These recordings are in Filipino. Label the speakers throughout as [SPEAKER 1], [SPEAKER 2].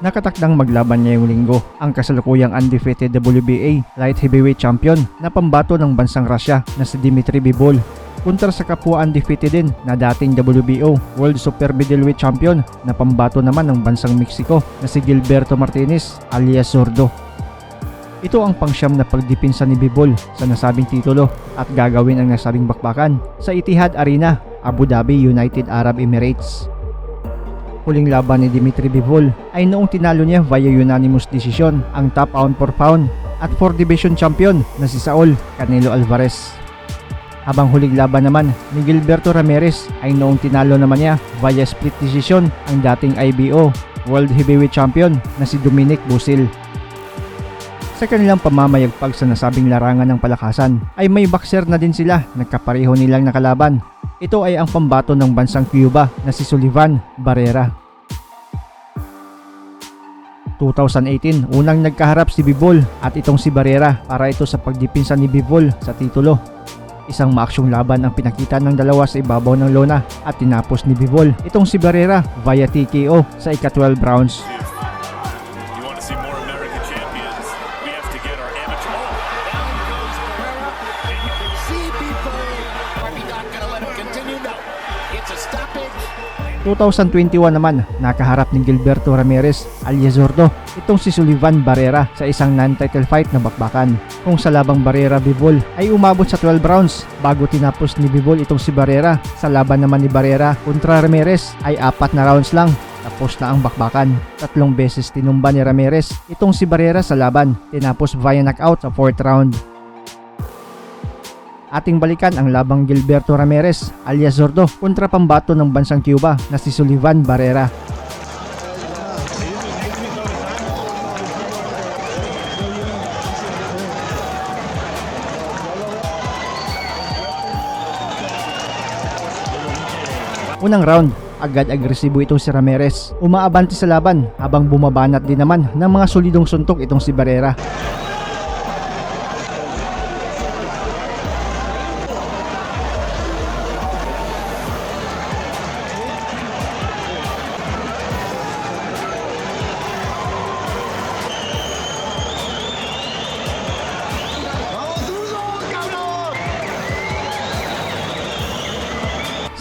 [SPEAKER 1] Nakatakdang maglaban ngayong linggo ang kasalukuyang undefeated WBA light heavyweight champion na pambato ng bansang Russia na si Dmitry Bivol kontra sa kapwa undefeated din na dating WBO World Super Middleweight Champion na pambato naman ng bansang Mexico na si Gilberto Martinez alias Zurdo. Ito ang pangsyam na pagdipinsa ni Bivol sa nasabing titulo at gagawin ang nasabing bakbakan sa Etihad Arena, Abu Dhabi, United Arab Emirates. Huling laban ni Dmitry Bivol ay noong tinalo niya via unanimous decision ang top pound for pound at 4 division champion na si Saul Canelo Alvarez. Habang huling laban naman ni Gilberto Ramirez ay noong tinalo naman niya via split decision ang dating IBO World Heavyweight Champion na si Dominic Busil. Sa kanilang pamamayagpag sa nasabing larangan ng palakasan ay may boxer na din sila nagkapareho nilang nakalaban. Ito ay ang pambato ng bansang Cuba na si Sullivan Barrera. 2018, unang nagkaharap si Bivol at itong si Barrera para ito sa pagdipinsa ni Bivol sa titulo. Isang maaksyong laban ang pinakita ng dalawa sa ibabaw ng lona at tinapos ni Bivol itong si Barrera via TKO sa ika-12 rounds. Noong 2021 naman, nakaharap ni Gilberto Ramirez alias Zurdo itong si Sullivan Barrera sa isang non-title fight na bakbakan. Kung sa labang Barrera-Bivol ay umabot sa 12 rounds bago tinapos ni Bivol itong si Barrera. Sa laban naman ni Barrera kontra Ramirez ay 4 na rounds lang. Tapos na ang bakbakan. 3 beses tinumba ni Ramirez itong si Barrera sa laban. Tinapos via knockout sa 4th round. Ating balikan ang labang Gilberto Ramirez alias Zurdo kontra pambato ng bansang Cuba na si Sullivan Barrera. Unang round, agad agresibo itong si Ramirez. Umaabante sa laban habang bumabanat din naman ng mga solidong suntok itong si Barrera.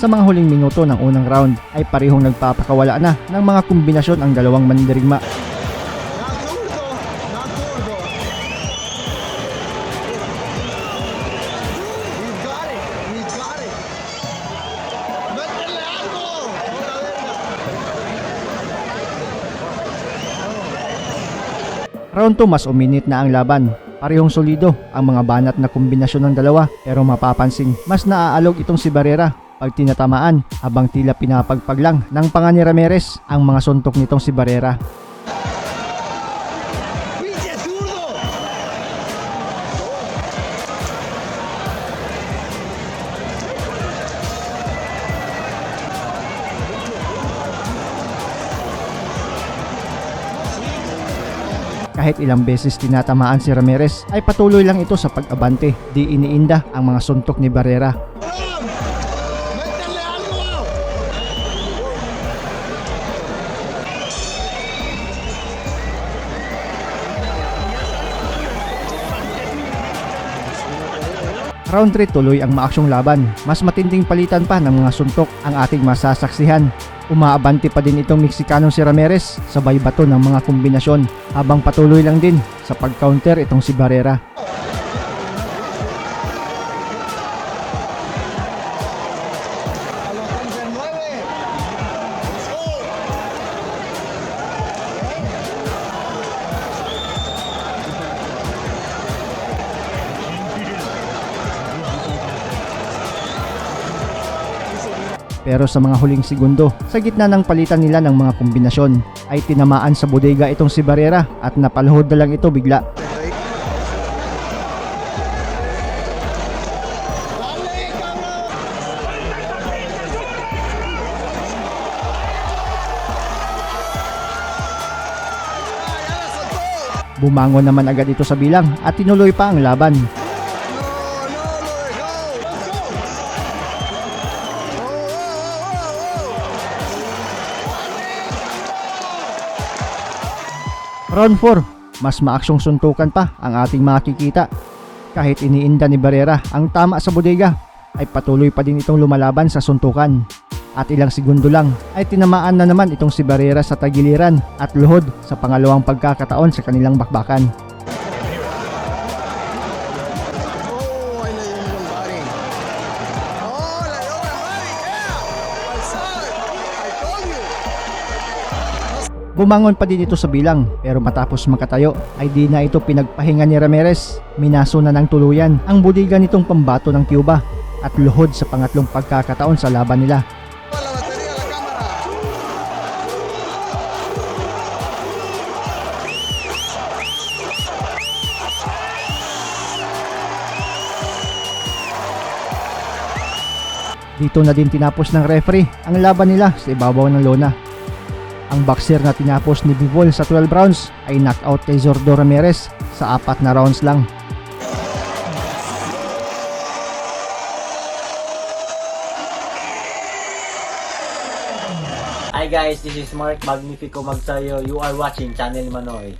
[SPEAKER 1] Sa mga huling minuto ng unang round ay parehong nagpapakawala na ng mga kombinasyon ang dalawang mandirigma. Round 2 mas uminit na ang laban. Parehong solido ang mga banat na kombinasyon ng dalawa pero mapapansin mas naaalog itong si Barrera pag tinatamaan habang tila pinapagpag lang ng panga ni Ramirez ang mga suntok nitong si Barrera. Kahit ilang beses tinatamaan si Ramirez ay patuloy lang ito sa pag-abante, di iniinda ang mga suntok ni Barrera. Round 3 tuloy ang maaksyong laban. Mas matinding palitan pa ng mga suntok ang ating masasaksihan. Umaabante pa din itong Mexicanong si Ramirez, sabay bato ng mga kombinasyon habang patuloy lang din sa pag-counter itong si Barrera. Pero sa mga huling segundo, sa gitna ng palitan nila ng mga kombinasyon, ay tinamaan sa bodega itong si Barrera at napalhod na lang ito bigla. Bumangon naman agad ito sa bilang at tinuloy pa ang laban. Round 4, mas maaksyong suntukan pa ang ating makikita. Kahit iniinda ni Barrera ang tama sa bodega, ay patuloy pa din itong lumalaban sa suntukan. At ilang segundo lang ay tinamaan na naman itong si Barrera sa tagiliran at luhod sa pangalawang pagkakataon sa kanilang bakbakan. Bumangon pa din ito sa bilang, pero matapos makatayo ay di na ito pinagpahinga ni Ramirez. Minaso na ng tuluyan ang bodega nitong pambato ng Cuba at luhod sa pangatlong pagkakataon sa laban nila. Dito na din tinapos ng referee ang laban nila sa ibabaw ng lona. Ang boxer na tinapos ni Bivol sa 12 rounds ay knockout kay Zordo Ramirez sa 4 na rounds lang.
[SPEAKER 2] Hi guys, this is Mark Magnifico Magsayo. You are watching Channel Manoy.